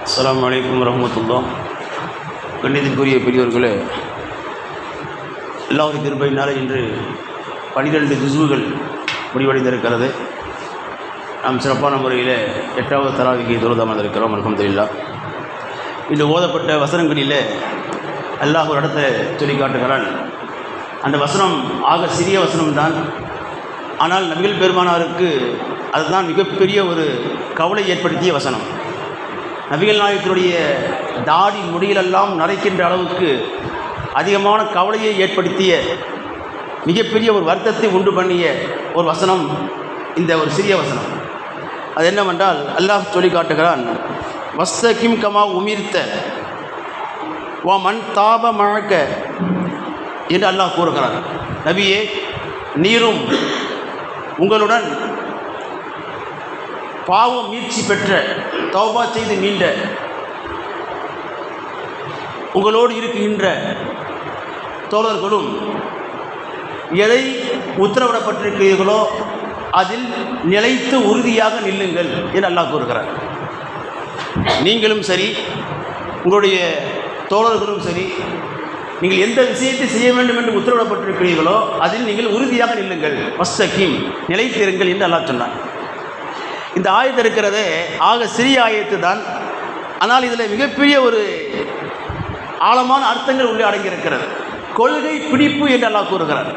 அஸ்ஸலாமு அலைக்கும் வரஹ்மத்துல்லாஹ். கண்ணியத்திற்குரிய பெரியோர்களே, அல்லாஹ்வுடைய கிருபையினால் இன்று 12 ஜுஸ்வுகள் முடிவடைந்திருக்கிறது. நாம் சிறப்பான முறையில் 8வது தராவிக்கு தொழுதாமல் இருக்கிறோம். அல்ஹம்துலில்லாஹ். இன்று ஓதப்பட்ட வசனங்களில் அல்லாஹ் ஒரு இடத்தை சொல்லி காட்டுகிறான். அந்த வசனம் ஆக சிறிய வசனம்தான். ஆனால் நபிகள் பெருமானாருக்கு அதுதான் மிகப்பெரிய ஒரு கவலை ஏற்படுத்திய வசனம். நபிகள் நாயகத்தினுடைய தாடி முடியிலெல்லாம் நரைக்கின்ற அளவுக்கு அதிகமான கவலையை ஏற்படுத்திய மிகப்பெரிய ஒரு வருத்தத்தை உண்டு பண்ணிய ஒரு வசனம் இந்த ஒரு சிறிய வசனம். அது என்னவென்றால் அல்லாஹ் சொல்லி காட்டுகிறான், வஸ்தகிம் கமா உமிர்த்த வா மன் தாப மழக்க என்று அல்லாஹ் கூறுகிறான். நபியே, நீரும் உங்களுடன் பாவம் மீட்சி பெற்ற தௌபா செய்து மீண்ட உங்களோடு இருக்கின்ற தோழர்களும் எதை உத்தரவிடப்பட்டிருக்கிறீர்களோ அதில் நிலைத்து உறுதியாக நில்லுங்கள் என்று அல்லாஹ் கூறுகிறார். நீங்களும் சரி, உங்களுடைய தோழர்களும் சரி, நீங்கள் எந்த விஷயத்தை செய்ய வேண்டும் என்று உத்தரவிடப்பட்டிருக்கிறீர்களோ அதில் நீங்கள் உறுதியாக நில்லுங்கள், வஸ்தகிம், நிலைத்திருங்கள் என்று அல்லாஹ் சொன்னார். இந்த ஆயத்து இருக்கிறதே ஆக சிறிய ஆயத்து தான். ஆனால் இதில் மிகப்பெரிய ஒரு ஆழமான அர்த்தங்கள் உள்ளே அடங்கியிருக்கிறது. கொள்கை பிடிப்பு என்று அல்லாஹ் கூறுகிறார்.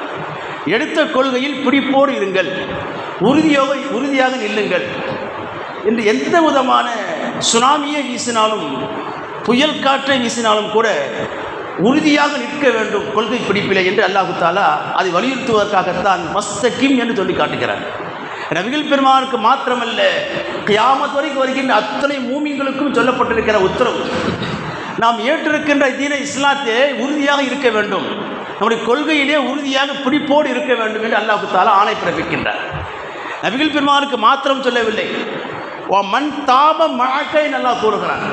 எடுத்த கொள்கையில் பிடிப்போடு இருங்கள், உறுதியாக நில்லுங்கள் என்று எந்த விதமான சுனாமியை வீசினாலும் புயல் காற்றை வீசினாலும் கூட உறுதியாக நிற்க வேண்டும் கொள்கை பிடிப்பில்லை என்று அல்லாஹு தாலா அதை வலியுறுத்துவதற்காகத்தான் வஸ்தகிம் என்று சொல்லி காட்டுகிறார். நபிகள் பெருமானுக்கு மாத்திரமல்ல, கியாமத் வரைக்கும் வருகின்ற அத்தனை மூமின்களுக்கும் சொல்லப்பட்டிருக்கிற உத்தரவு. நாம் ஏற்றிருக்கின்ற தீன இஸ்லாத்தே உறுதியாக இருக்க வேண்டும், நம்முடைய கொள்கையிலே உறுதியாக பிடிப்போடு இருக்க வேண்டும் என்று அல்லாஹ் தஆலா ஆணை பிறப்பிக்கின்றார். நபிகள் பெருமானுக்கு மாத்திரம் சொல்லவில்லை, மன் தாப மழக்கை நல்லா கூறுகிறார்.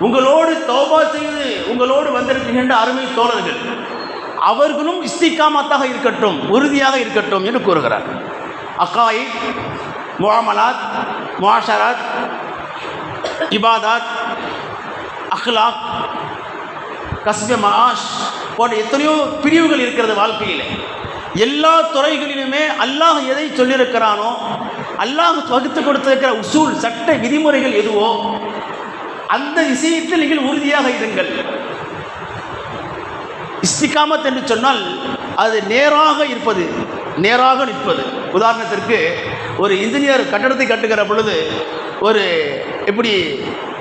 உங்களோடு தௌபா செய்து உங்களோடு வந்திருக்கின்ற அருமை தோழர்கள் அவர்களும் இஸ்திகாமத்தாக இருக்கட்டும், உறுதியாக இருக்கட்டும் என்று கூறுகிறார். அக்காய், முஆமலாத், முஆஷராத், இபாதாத், அஹ்லாக், கஸ்பே மஆஷ் போன்ற எத்தனையோ பிரிவுகள் இருக்கிறது வாழ்க்கையில். எல்லா துறைகளிலுமே அல்லாஹ் எதை சொல்லியிருக்கிறானோ, அல்லாஹ் வகுத்து கொடுத்திருக்கிற உசூல் சட்ட விதிமுறைகள் எதுவோ அந்த விஷயத்தில் நீங்கள் உறுதியாக இருங்கள். இஸ்திகாமத் என்று சொன்னால் அது நேராக இருப்பது, நேராக நிற்பது. உதாரணத்திற்கு ஒரு இன்ஜினியர் கட்டடத்தை கட்டுகிற பொழுது ஒரு எப்படி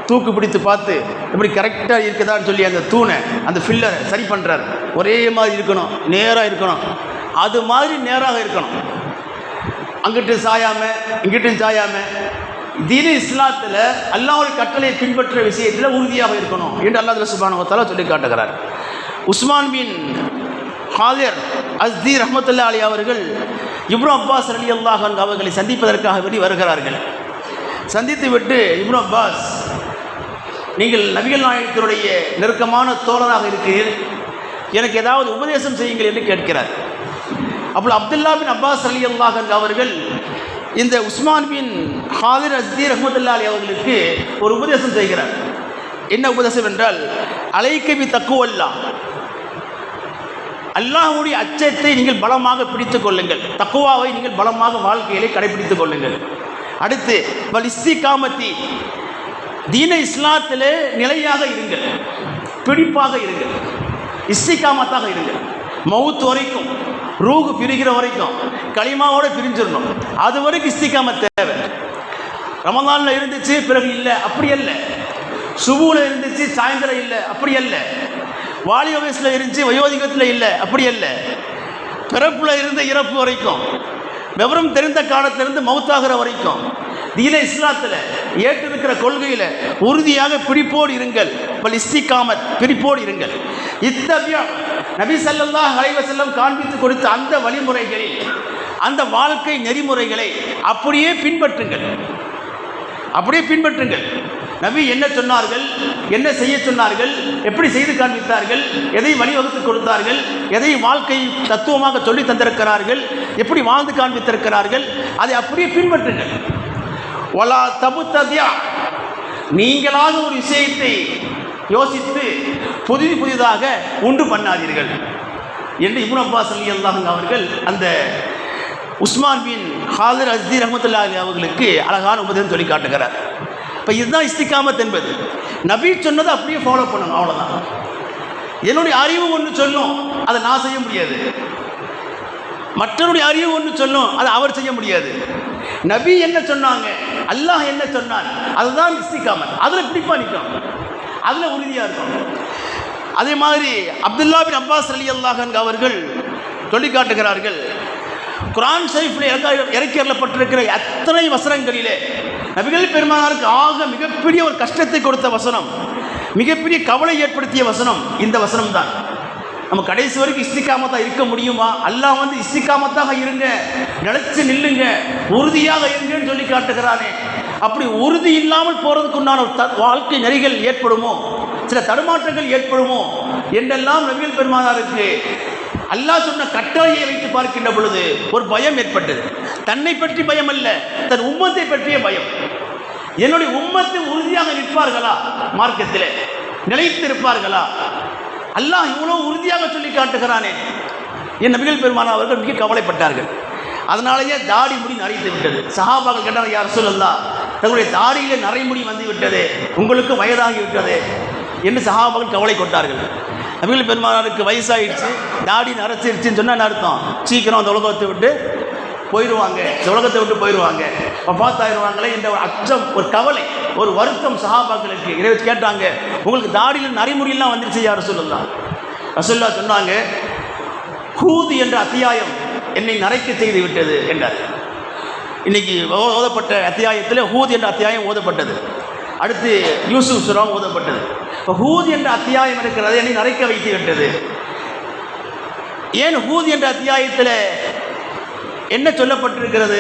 தூக்கு பிடித்து பார்த்து எப்படி கரெக்டாக இருக்குதான்னு சொல்லி அந்த தூணை, அந்த ஃபில்லரை சரி பண்ணுறார். ஒரே மாதிரி இருக்கணும், நேராக இருக்கணும். அது மாதிரி நேராக இருக்கணும், அங்கிட்டு சாயாமல் இங்கிட்டும் சாயாமல். தீன இஸ்லாத்தில் அல்லாஹ்வுடைய கட்டளையை பின்பற்ற விஷயத்தில் உறுதியாக இருக்கணும் என்று அல்லாஹ் சுப்ஹானஹு வ தஆலா சொல்லி காட்டுகிறார். உஸ்மான் பின் ஹாதிர் அஸ்தி ரஹ்மத்துல்லாஹி அலைஹி அவர்கள் இப்னு அப்பாஸ் ரலியல்லாஹு அன்ஹு அவர்களை சந்திப்பதற்காக வேண்டி வருகிறார்கள். சந்தித்து விட்டு இப்னு அப்பாஸ், நீங்கள் நபிகள் நாயகத்தினுடைய நெருக்கமான தோழராக இருக்கிறீர்கள், எனக்கு ஏதாவது உபதேசம் செய்யுங்கள் என்று கேட்கிறார். அப்போ அப்துல்லா பின் அப்பாஸ் ரலியல்லாஹு அன்ஹு அவர்கள் இந்த உஸ்மான் பின் ஹாதிர் அஸ்தி ரஹ்மத்துல்லாஹி அலைஹி அவர்களுக்கு ஒரு உபதேசம் செய்கிறார். என்ன உபதேசம் என்றால், அலைக்க பி தக்குவல்லாஹ், அல்லாஹ்வுடைய அச்சத்தை நீங்கள் பலமாக பிடித்துக் கொள்ளுங்கள், தக்குவாவை நீங்கள் பலமாக வாழ்க்கையிலே கடைபிடித்துக் கொள்ளுங்கள். அடுத்து வல் இஸ்திகாமத்தி, தீன இஸ்லாத்திலே நிலையாக இருங்கள், பிடிப்பாக இருங்கள், இஸ்திகாமத்தாக இருங்கள். மவுத் வரைக்கும், ரூஹு பிரிகிற வரைக்கும் களிமாவோடு பிரிஞ்சிடணும். அது வரைக்கும் இஸ்திகாமத் தேவை. ரமலானில் இருந்துச்சு பிறகு இல்லை, அப்படி அல்ல. சுபூல இருந்துச்சு சாயந்தரம் இல்லை, அப்படி அல்ல. வாலிப வயசில் இருந்துச்சு வயோதிகத்தில் இல்லை, அப்படி அல்ல. பிறப்பில் இருந்து இறப்பு வரைக்கும், விவரம் தெரிந்த காலத்திலிருந்து மௌத்தாகிற வரைக்கும் தீன இஸ்லாத்தில் ஏற்றிருக்கிற கொள்கையில் உறுதியாக பிடிப்போடு இருங்கள். பல் இஸ்திகாமத், பிடிப்போடு இருங்கள். இத்தபியா, நபி ஸல்லல்லாஹு அலைஹி வஸல்லம் காண்பித்து கொடுத்த அந்த வழிமுறைகளில், அந்த வாழ்க்கை நெறிமுறைகளை அப்படியே பின்பற்றுங்கள், அப்படியே பின்பற்றுங்கள். நபி என்ன சொன்னார்கள், என்ன செய்ய சொன்னார்கள், எப்படி செய்து காண்பித்தார்கள், எதை வழிவகுத்து கொடுத்தார்கள், எதை வாழ்க்கை தத்துவமாக சொல்லி தந்திருக்கிறார்கள், எப்படி வாழ்ந்து காண்பித்திருக்கிறார்கள், அதை அப்படியே பின்பற்றுங்கள். வலா தபுத்ததியா, நீங்களாக ஒரு விஷயத்தை யோசித்து புதிதாக ஒன்று பண்ணாதீர்கள் என்று இப்னு அப்பாஸ் ரலியல்லாஹு அன்ஹு அவர்கள் அந்த உஸ்மான் பின் ஹாலிர் அஸ்தி ரஹ்மத்துல்லாஹி அவர்களுக்கு அழகான உபதேசம் சொல்லி காட்டுகிறார். இப்போ இதுதான் இஸ்திகாமத் என்பது. நபி சொன்னதை அப்படியே ஃபாலோ பண்ணணும், அவ்வளோதான். என்னுடைய அறிவு ஒன்று சொல்லும், அதை நான் செய்ய முடியாது. மற்றவருடைய அறிவு ஒன்று சொல்லும், அதை அவர் செய்ய முடியாது. நபி என்ன சொன்னாங்க, அல்லாஹ் என்ன சொன்னான், அதுதான் இஸ்திகாமத். அதில் பிடிப்பாக நிற்கணும், அதில் உறுதியாக இருக்கணும். அதே மாதிரி அப்துல்லா பின் அப்பாஸ் ரலியல்லாஹு அன்ஹு அவர்கள் சொல்லி காட்டுகிறார்கள், குர்ஆன் ஷரீஃபில் இறக்கி அருளப்பட்டிருக்கிற அத்தனை வசனங்களிலே நபிகள் பெருமானாருக்கு ஆக மிகப்பெரிய ஒரு கஷ்டத்தை கொடுத்த வசனம், மிகப்பெரிய கவலை ஏற்படுத்திய வசனம் இந்த வசனம் தான். நம்ம கடைசி வரைக்கும் இஸ்திகாமத்தாக இருக்க முடியுமா? அல்லாஹ் வந்து இஸ்திகாமத்தாக இருங்க, நிலைச்சு நில்லுங்க, உறுதியாக இருங்கன்னு சொல்லி காட்டுகிறானே. அப்படி உறுதி இல்லாமல் போகிறதுக்குண்டான வாழ்க்கை நெறிகள் ஏற்படுமோ, சில தடுமாற்றங்கள் ஏற்படுமோ என்றெல்லாம் நபிகள் பெருமானாருக்கு அல்லாஹ் சொன்ன கட்டளையை வைத்து பார்க்கின்ற பொழுது ஒரு பயம் ஏற்பட்டது. தன்னை பற்றி பயம் அல்ல, தன் உம்மத்தை பற்றிய பயம். என்னுடைய உம்மத்து உறுதியாக நிற்பார்களா, மார்க்கத்தில் நிலைத்திருப்பார்களா? அல்லாஹ் இவ்வளோ உறுதியாக சொல்லி காட்டுகிறானே. என் நபிகள் பெருமானார் அவர்கள் மிக கவலைப்பட்டார்கள். அதனாலேயே தாடி முடி நரைத்து விட்டது. சஹாபாக்கள் கேட்டால், யா ரசூலல்லாஹ், தங்களுடைய தாடியில் நரைமுடி வந்து விட்டது, உங்களுக்கு வயதாகி விட்டது என்று சஹாபாக்கள் கவலை கொண்டார்கள். நபிகள் பெருமானாருக்கு வயசாகிடுச்சு, தாடி நரைச்சிருச்சுன்னு சொன்னால் அர்த்தம் சீக்கிரம் அந்த உலகத்தை விட்டு போயிடுவாங்க, இந்த உலகத்தை விட்டு போயிடுவாங்க, வஃபாத்தாயிருவாங்களே என்ற ஒரு அச்சம், ஒரு கவலை, ஒரு வருத்தம் சஹாபாக்களுக்கு. இதை வச்சு கேட்டாங்க, உங்களுக்கு தாடியில் நரைமுடியெல்லாம் வந்துருச்சு யா ரசூலுல்லாஹ்? ரசூலுல்லாஹ் சொன்னாங்க, ஹூத் என்ற அத்தியாயம் என்னை நரைக்க செய்து விட்டது என்றார். இன்னைக்கு ஓதப்பட்ட அத்தியாயத்தில் ஹூத் என்ற அத்தியாயம் ஓதப்பட்டது. அடுத்து யூசுப் சூரா ஓதப்பட்டது. இப்போ ஹூத் என்ற அத்தியாயம் இருக்கிறது என்னை நரைக்க வைத்து விட்டது. ஏன் ஹூத் என்ற அத்தியாயத்தில் என்ன சொல்லப்பட்டிருக்கிறது?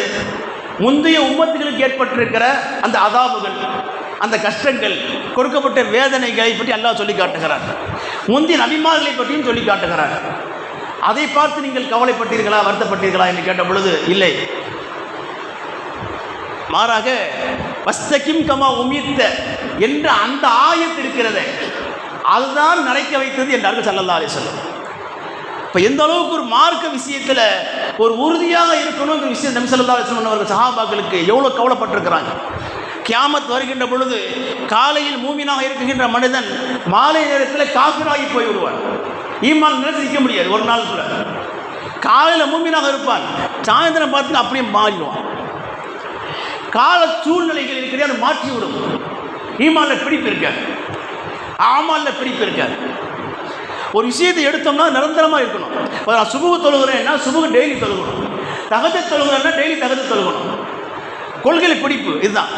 முந்தைய உம்மத்துகளுக்கு ஏற்பட்டிருக்கிற அந்த அதாபுகள், அந்த கஷ்டங்கள், கொடுக்கப்பட்ட வேதனைகளை பற்றி அல்லாஹ் சொல்லி காட்டுகிறார். முந்தைய நபிமார்களை பற்றியும் சொல்லி காட்டுகிறார். அதை பார்த்து நீங்கள் கவலைப்பட்டீர்களா, வருத்தப்பட்டீர்களா என்று கேட்ட பொழுது இல்லை. மாறாக வஸ்தகிம் கமா உமித்த என்ற அந்த ஆயத்து இருக்கிறது, அதுதான் நரைக்க வைத்தது என்றார்கள் ஸல்லல்லாஹு அலைஹி வஸல்லம். இப்போ எந்த அளவுக்கு ஒரு மார்க்க விஷயத்தில் ஒரு உறுதியாக இருக்கணுங்கிற விஷயம் நபி ஸல்லல்லாஹு அலைஹி வஸல்லம் அவர்கள் சஹாபாக்களுக்கு எவ்வளோ கவலைப்பட்டிருக்கிறாங்க. கியாமத் வருகின்ற பொழுது காலையில் மூமினாக இருக்குகின்ற மனிதன் மாலை நேரத்தில் காஃபிராகி போய் விடுவான். ஈமான் நிலைத்து நிற்க முடியாது ஒரு நாளுக்குள்ள. காலையில் மூமினாக இருப்பான், சாயந்தரம் பார்த்து அப்படியே மாறிடுவான். கால சூழ்நிலைகள் இருக்கிறது, அதை மாற்றி விடும். ஈமானில் பிடிப்பு இருக்காது, ஆமாலில் பிடிப்பு இருக்காது. ஒரு விஷயத்தை எடுத்தோம்னா நிரந்தரமாக இருக்கணும். இப்போ நான் சுபுகு தொழுகிறேன்னா சுபுகு டெய்லி தொழுகணும், தஹஜ்ஜுத் தொழுகிறேன்னா டெய்லி தஹஜ்ஜுத் தொழுகணும். கொள்கையில் பிடிப்பு இதுதான்.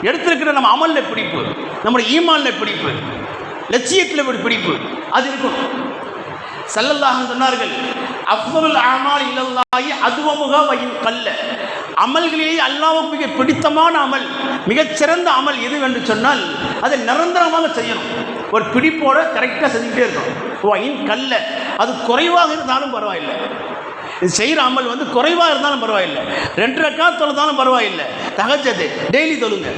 எடுத்திருக்கிற நம்ம அமலில் பிடிப்பு, நம்முடைய ஈமானில் பிடிப்பு, லட்சியத்தில் ஒரு பிடிப்பு அது இருக்கணும். ஸல்லல்லாஹு அலைஹி சொன்னார்கள், அஃதலுல் அமால் இலல்லாஹி அதுவமுகா வயின் கல்ல. அமல்களிலேயே அல்லாஹ்வுக்கு மிக பிடித்தமான அமல், மிகச்சிறந்த அமல் எது என்று சொன்னால் அதை நிரந்தரமாக செய்யணும். ஒரு பிடிப்போடு கரெக்டாக செஞ்சுக்கிட்டே இருக்கணும். வயின் கல்ல, அது குறைவாக இருந்தாலும் பரவாயில்லை. இது செய்கிற அமல் வந்து குறைவாக இருந்தாலும் பரவாயில்லை, 2 ரக்காத் தொழுதாலும் பரவாயில்லை. தஹஜ்ஜுத் டெய்லி தொழுங்க.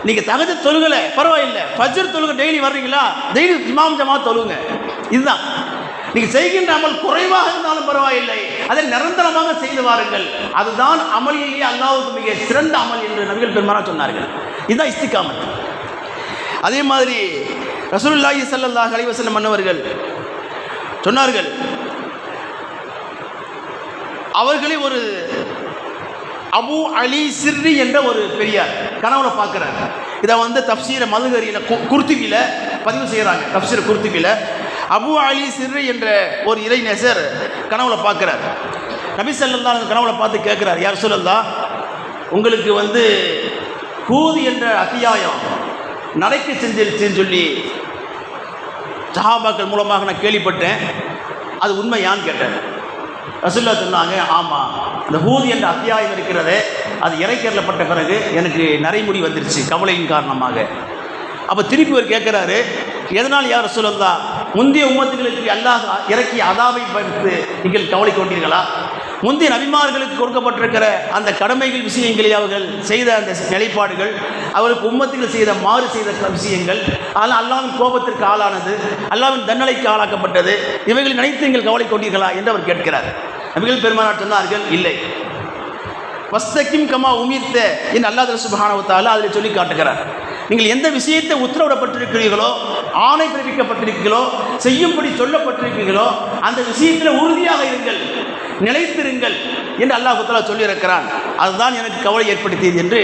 நீங்கள் தஹஜ்ஜுத் தொழுகலை பரவாயில்லை, ஃபஜ்ர் தொழுக டெய்லி வர்றீங்களா, டெய்லி இமாம் ஜமாத் தொழுங்க. இதுதான் நீங்கள் செய்கின்ற அமல் குறைவாக இருந்தாலும் பரவாயில்லை, அதை நிரந்தரமாக செய்து வாருங்கள். அதுதான் அமலிலேயே அல்லாஹ்வுக்கு மிக சிறந்த அமல் என்று நபிகள் பெருமானார் சொன்னார்கள். இதுதான் இஸ்திகாமத். அதே மாதிரி ரசூலுல்லாஹி ஸல்லல்லாஹு அலைஹி வஸல்லம் அன்னவர்கள் சொன்னார்கள், அவர்களே ஒரு அபு அலி சிர்ரி என்ற ஒரு பெரியார் கனவுல பார்க்குறாங்க. இதை வந்து தப்சீர மதுகரியில் குர்துபியில் பதிவு செய்கிறாங்க. தப்சீர குர்துபியில் அபு அலி சிர்ரி என்ற ஒரு இறைநேசர் கனவுல பார்க்குறார். நபி ஸல்லல்லாஹு அலைஹி கனவுல பார்த்து கேட்குறார், யா ரசூலல்லாஹ், உங்களுக்கு வந்து ஹூத் என்ற அத்தியாயம் நரைக்க செஞ்சிருச்சுன்னு சொல்லி சஹாபாக்கள் மூலமாக நான் கேள்விப்பட்டேன், அது உண்மையான்னு கேட்டேன். ரசூலுல்லாஹ் சொன்னாங்க, ஆமாம், இந்த ஹூத் என்ற அத்தியாயம் இருக்கிறதே அது இறைக்கேறப்பட்ட பிறகு எனக்கு நரைமுடி வந்துருச்சு கவலையின் காரணமாக. அப்போ திருப்பி ஒரு கேட்குறாரு, எதனால் யா ரசூலல்லாஹ், முந்தைய உம்மத்துகளுக்கு அல்லாஹ் இறக்கிய அதாவை பார்த்து நீங்கள் கவலை கொண்டீர்களா? முந்தைய நபிமார்களுக்கு கொடுக்கப்பட்டிருக்கிற அந்த கடமைகள் விஷயங்களை அவர்கள் செய்த அந்த நிலைப்பாடுகள், அவர்களுக்கு உம்மத்துகள் செய்த மாறு செய்த விஷயங்கள், அதனால் அல்லாஹ்வின் கோபத்திற்கு ஆளானது, அல்லாஹ்வின் தண்டனைக்கு ஆளாக்கப்பட்டது, இவைகளை நினைத்து நீங்கள் கவலை கொண்டீர்களா என்று அவர் கேட்கிறார். நபிகள் பெருமானார் சொன்னார்கள், இல்லை. வஸ்தகிம் கமா உமிர்த்த என்று அல்லாஹ் சுப்ஹானஹு வ தஆலா அதில் சொல்லி காட்டுகிறார். நீங்கள் எந்த விஷயத்தை உத்தரவிடப்பட்டிருக்கிறீர்களோ, ஆணை பிறப்பிக்கப்பட்டிருக்கிறீர்களோ, செய்யும்படி சொல்லப்பட்டிருக்கிறீர்களோ, அந்த விஷயத்தில் உறுதியாக இருங்கள், நிலைத்திருங்கள் என்று அல்லாஹ் தஆலா சொல்லியிருக்கிறான். அதுதான் எனக்கு கவலை ஏற்படுத்தியது என்று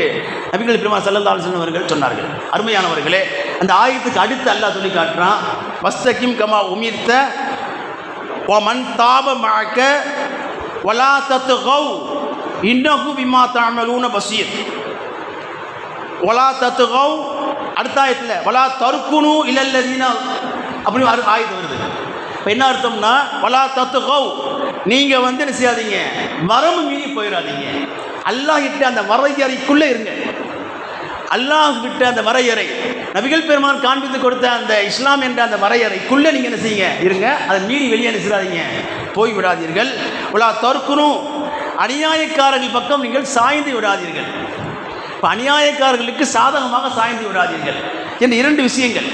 நபிகள் பெருமானார் ஸல்லல்லாஹு அலைஹி வஸல்லம் அவர்கள் சொன்னார்கள். அருமையானவர்களே, அந்த ஆயத்துக்கு அடுத்து அல்லாஹ் சொல்லி காட்டுறான், வஸ்தகிம் கமா உமிர்த்த வ மன் தாப மஅக வலா தத்கவ் இன்னஹு பிமா தஅமலூன பஸீர். வலா தத்கவ் அடுத்த ஆயத்தில் வலா தர்குனு இலல்லதீன அப்படின்னு ஆயத்து வருது. இப்போ என்ன அர்த்தம்னா, வலா தத்கவ் நீங்கள் என்ன செய்யாதீங்க, வரம்பு மீறி போயிடாதீங்க. அல்லாஹ் கிட்ட அந்த வரையறைக்குள்ளே இருங்க. அல்லாஹ் விட்ட அந்த வரையறை, நபிகள் பெருமான் காண்பித்து கொடுத்த அந்த இஸ்லாம் என்ற அந்த வரையறைக்குள்ளே நீங்கள் என்ன செய்யுங்க, இருங்க. அதை மீறி வெளியே என்ன செய்யாதீங்க, போய் விடாதீர்கள். வலா தர்குனு அநியாயக்காரர்கள் பக்கம் நீங்கள் சாய்ந்து விடாதீர்கள். இப்போ அநியாயக்காரர்களுக்கு சாதகமாக சாய்ந்து விடாதீர்கள் என்ற இரண்டு விஷயங்கள்.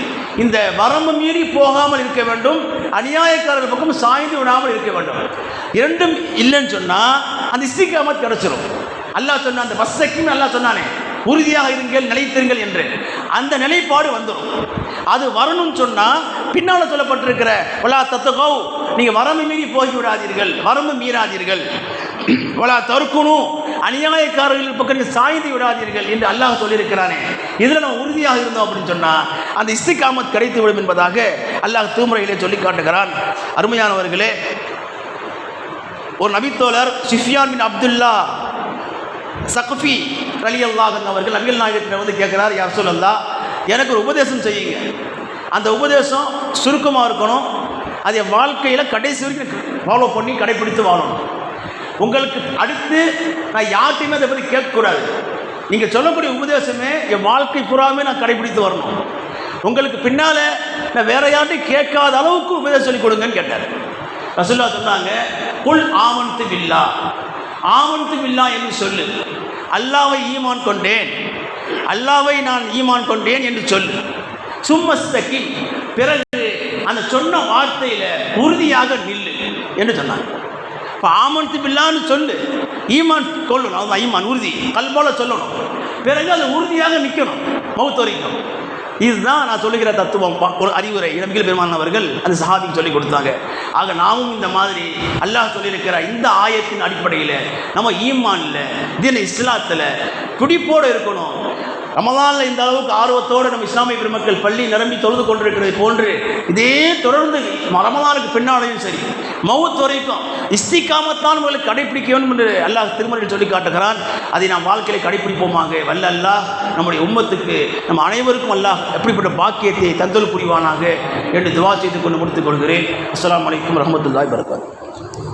இந்த வரம்பு மீறி போகாமல் இருக்க வேண்டும், அநியாயக்காரர்கள் பக்கம் சாய்ந்து விடாமல் இருக்க வேண்டும். இரண்டும் இல்லைன்னு சொன்னால் அந்த இஸ்திகாமத் கிடைச்சிடும். அல்லாஹ் சொன்ன அந்த வஸ்தகிம் அல்லாஹ் சொன்னானே, உறுதியாக இருங்கள், நிலைத்திருங்கள் என்று அந்த நிலைப்பாடு வந்துடும். அது வரணும்னு சொன்னால் பின்னால் சொல்லப்பட்டிருக்கிற வலா தத்கவ் நீங்கள் வரம்பு மீறி போய் விடாதீர்கள், வரம்பு மீறாதீர்கள். வலா தர்குனு அநியாயக்காரர்கள் பக்கம் நீங்கள் சாய்ந்து விடாதீர்கள் என்று அல்லாஹ் சொல்லியிருக்கிறானே, இதில் நம்ம உறுதியாக இருந்தோம் அப்படின்னு சொன்னால் அந்த இஸ்திகாமத் கிடைத்துவிடும் என்பதாக அல்லாஹ் தூமுறையிலே சொல்லி காட்டுகிறான். அருமையானவர்களே, ஒரு நபித்தோழர் சுஃபியான் பின் அப்துல்லா சக்ஃபி ரலியல்லாஹு அன்ஹு அவர்கள் நபிகள் நாயகத்தில் கேட்குறார், யா ரசூலல்லாஹ், எனக்கு ஒரு உபதேசம் செய்யுங்க. அந்த உபதேசம் சுருக்கமாக இருக்கணும், அதை வாழ்க்கையில் கடைசி வரைக்கும் ஃபாலோ பண்ணி கடைப்பிடித்து வாழணும். உங்களுக்கு அடுத்து நான் யார்ட்டையுமே அதை பற்றி கேட்கக்கூடாது. நீங்கள் சொல்லக்கூடிய உபதேசமே என் வாழ்க்கை பூராமே நான் கடைப்பிடித்து வரணும். உங்களுக்கு பின்னால் நான் வேற யார்ட்டையும் கேட்காத அளவுக்கு உபதேசம் சொல்லிக் கொடுங்கன்னு கேட்டார். ரசூலுல்லாஹ் சொன்னாங்க, குல் ஆமன்து பில்லாஹ், ஆமன்து பில்லாஹ் என்று சொல்லு. அல்லாஹ்வை ஈமான் கொண்டேன், அல்லாஹ்வை நான் ஈமான் கொண்டேன் என்று சொல்லு. சும்மஸ்தகிம், பிறகு அந்த சொன்ன வார்த்தையில் உறுதியாக நில்லு என்று சொன்னாங்க. இப்போ ஆமன்து பில்லான்னு சொல்லு, ஈமான் கொள்ளணும், அதுதான் ஈமான், உறுதி, கல்போல சொல்லணும். பிறகு அது உறுதியாக நிற்கணும் மௌத் வரைக்கும். இதுதான் நான் சொல்லுகிற தத்துவம், ஒரு அறிவுரை நபிகள் பெருமான் அவர்கள் அந்த சஹாபிக்கு சொல்லி கொடுத்தாங்க. ஆக நாமும் இந்த மாதிரி அல்லாஹ் சொல்லியிருக்கிற இந்த ஆயத்தின் அடிப்படையில் நம்ம ஈமானில், தீன இஸ்லாத்தில் துடிப்போடு இருக்கணும். ரமலானில் இந்த அளவுக்கு ஆர்வத்தோடு நம்ம இஸ்லாமிய பெருமக்கள் பள்ளி நிரம்பி தொழுது கொண்டிருக்கிறது போன்று இதே தொடர்ந்து ரமலானுக்கு பின்னாலையும் சரி மவுத் வரைக்கும் இஸ்திகாமத்தான் உங்களுக்கு கடைப்பிடிக்க வேண்டும் என்று அல்லாஹ் திருமறையில் சொல்லி காட்டுகிறான். அதை நாம் வாழ்க்கையில் கடைப்பிடிப்போமாக. வல்ல அல்லாஹ் நம்முடைய உம்மத்துக்கு, நம்ம அனைவருக்கும் அல்லாஹ் எப்படிப்பட்ட பாக்கியத்தை தந்தல் புரிவானாக என்று துவா செய்து கொண்டு முடித்துக் கொள்கிறேன். அஸ்ஸலாமு அலைக்கும் வரஹ்மத்துல்லாஹி வபரகாத்துஹு.